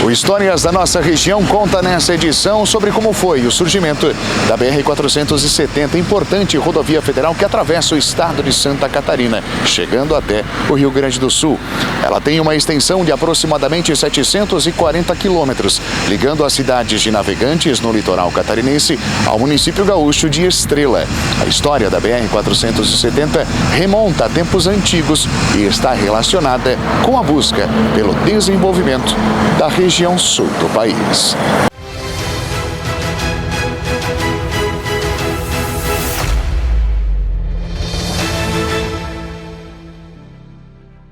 O Histórias da Nossa Região conta nessa edição sobre como foi o surgimento da BR-470, importante rodovia federal que atravessa o estado de Santa Catarina, chegando até o Rio Grande do Sul. Ela tem uma extensão de aproximadamente 740 quilômetros, ligando as cidades de Navegantes, no litoral catarinense, ao município gaúcho de Estrela. A história da BR-470 remonta a tempos antigos e está relacionada com a busca pelo desenvolvimento da região sul do país.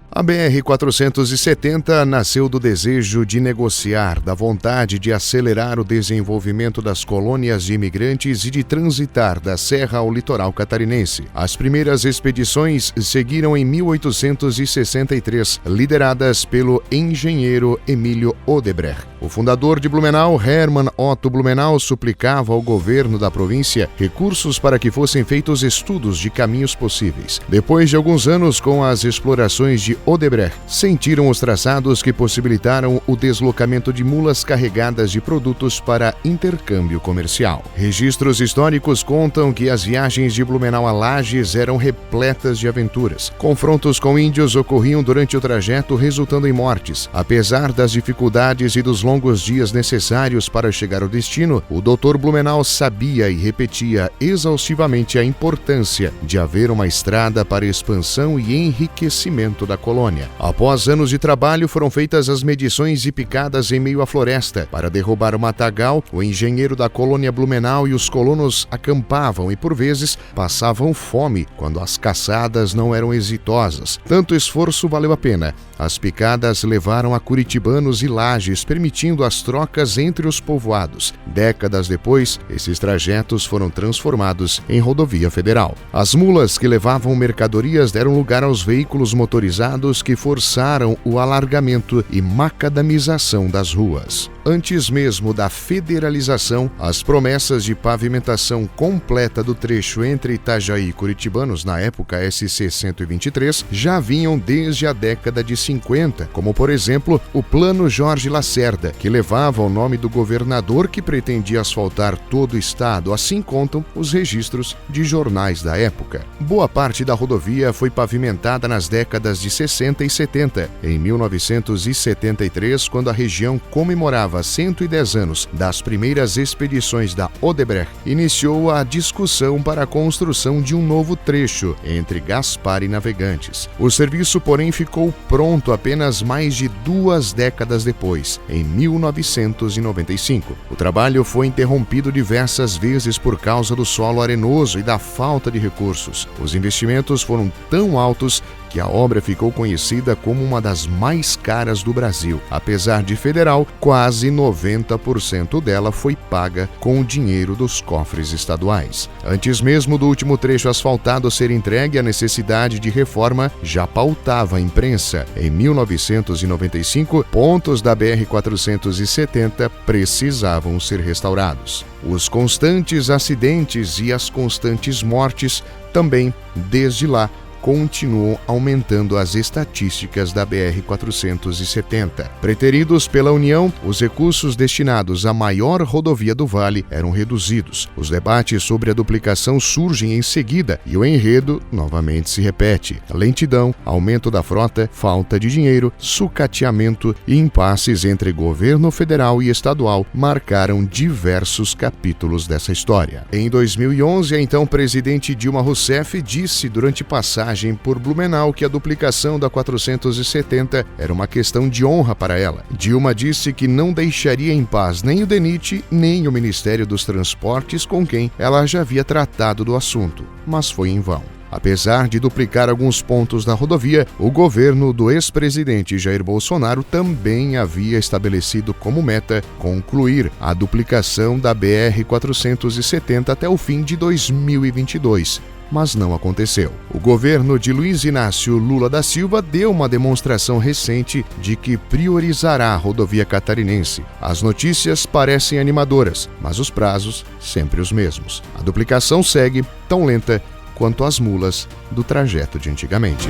A BR-470 nasceu do desejo de negociar, da vontade de acelerar o desenvolvimento das colônias de imigrantes e de transitar da serra ao litoral catarinense. As primeiras expedições seguiram em 1863, lideradas pelo engenheiro Emílio Odebrecht. O fundador de Blumenau, Hermann Otto Blumenau, suplicava ao governo da província recursos para que fossem feitos estudos de caminhos possíveis. Depois de alguns anos com as explorações de Odebrecht, sentiram os traçados que possibilitaram o deslocamento de mulas carregadas de produtos para intercâmbio comercial. Registros históricos contam que as viagens de Blumenau a Lages eram repletas de aventuras. Confrontos com índios ocorriam durante o trajeto, resultando em mortes. Apesar das dificuldades e dos longos dias necessários para chegar ao destino, o Dr. Blumenau sabia e repetia exaustivamente a importância de haver uma estrada para expansão e enriquecimento da colônia. Após anos de trabalho, foram feitas as medições e picadas em meio à floresta. Para derrubar o matagal, o engenheiro da colônia Blumenau e os colonos acampavam e, por vezes, passavam fome quando as caçadas não eram exitosas. Tanto esforço valeu a pena. As picadas levaram a curitibanos e Lages, permitindo as trocas entre os povoados. Décadas depois, esses trajetos foram transformados em rodovia federal. As mulas que levavam mercadorias deram lugar aos veículos motorizados que forçaram o alargamento e macadamização das ruas. Antes mesmo da federalização, as promessas de pavimentação completa do trecho entre Itajaí e Curitibanos, na época SC-123, já vinham desde a década de 50, como por exemplo o Plano Jorge Lacerda, que levava o nome do governador que pretendia asfaltar todo o estado, assim contam os registros de jornais da época. Boa parte da rodovia foi pavimentada nas décadas de 60 e 70. Em 1973, quando a região comemorava 110 anos das primeiras expedições da Odebrecht, iniciou a discussão para a construção de um novo trecho entre Gaspar e Navegantes. O serviço, porém, ficou pronto apenas mais de 2 décadas depois, em 1995. O trabalho foi interrompido diversas vezes por causa do solo arenoso e da falta de recursos. Os investimentos foram tão altos que a obra ficou conhecida como uma das mais caras do Brasil. Apesar de federal, quase 90% dela foi paga com o dinheiro dos cofres estaduais. Antes mesmo do último trecho asfaltado ser entregue, a necessidade de reforma já pautava a imprensa. Em 1995, pontos da BR-470 precisavam ser restaurados. Os constantes acidentes e as constantes mortes também, desde lá, continuam aumentando as estatísticas da BR-470. Preteridos pela União, os recursos destinados à maior rodovia do Vale eram reduzidos. Os debates sobre a duplicação surgem em seguida e o enredo novamente se repete. Lentidão, aumento da frota, falta de dinheiro, sucateamento e impasses entre governo federal e estadual marcaram diversos capítulos dessa história. Em 2011, a então presidente Dilma Rousseff disse durante passagem por Blumenau que a duplicação da 470 era uma questão de honra para ela. Dilma disse que não deixaria em paz nem o DENIT, nem o Ministério dos Transportes, com quem ela já havia tratado do assunto, mas foi em vão. Apesar de duplicar alguns pontos da rodovia, o governo do ex-presidente Jair Bolsonaro também havia estabelecido como meta concluir a duplicação da BR-470 até o fim de 2022. Mas não aconteceu. O governo de Luiz Inácio Lula da Silva deu uma demonstração recente de que priorizará a rodovia catarinense. As notícias parecem animadoras, mas os prazos sempre os mesmos. A duplicação segue tão lenta quanto as mulas do trajeto de antigamente.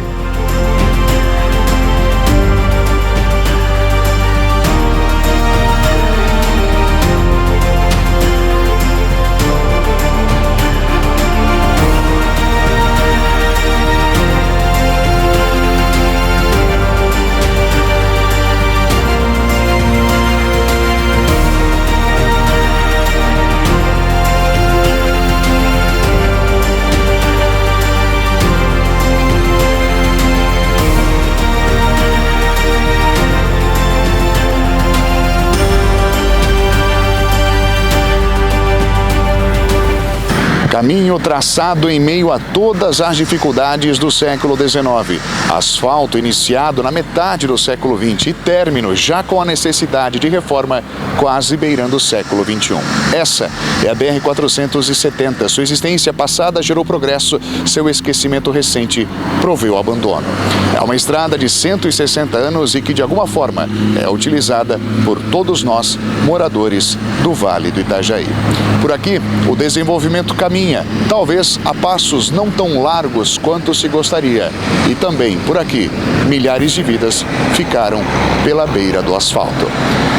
Caminho traçado em meio a todas as dificuldades do século XIX. Asfalto iniciado na metade do século XX e término já com a necessidade de reforma quase beirando o século XXI. Essa é a BR-470. Sua existência passada gerou progresso, seu esquecimento recente proveu abandono. É uma estrada de 160 anos e que de alguma forma é utilizada por todos nós, moradores do Vale do Itajaí. Por aqui, o desenvolvimento caminha, talvez a passos não tão largos quanto se gostaria. E também, por aqui, milhares de vidas ficaram pela beira do asfalto.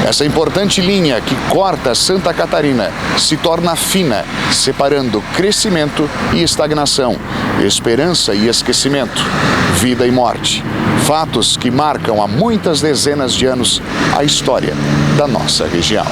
Essa importante linha que corta Santa Catarina se torna fina, separando crescimento e estagnação, esperança e esquecimento, vida e morte. Fatos que marcam há muitas dezenas de anos a história da nossa região.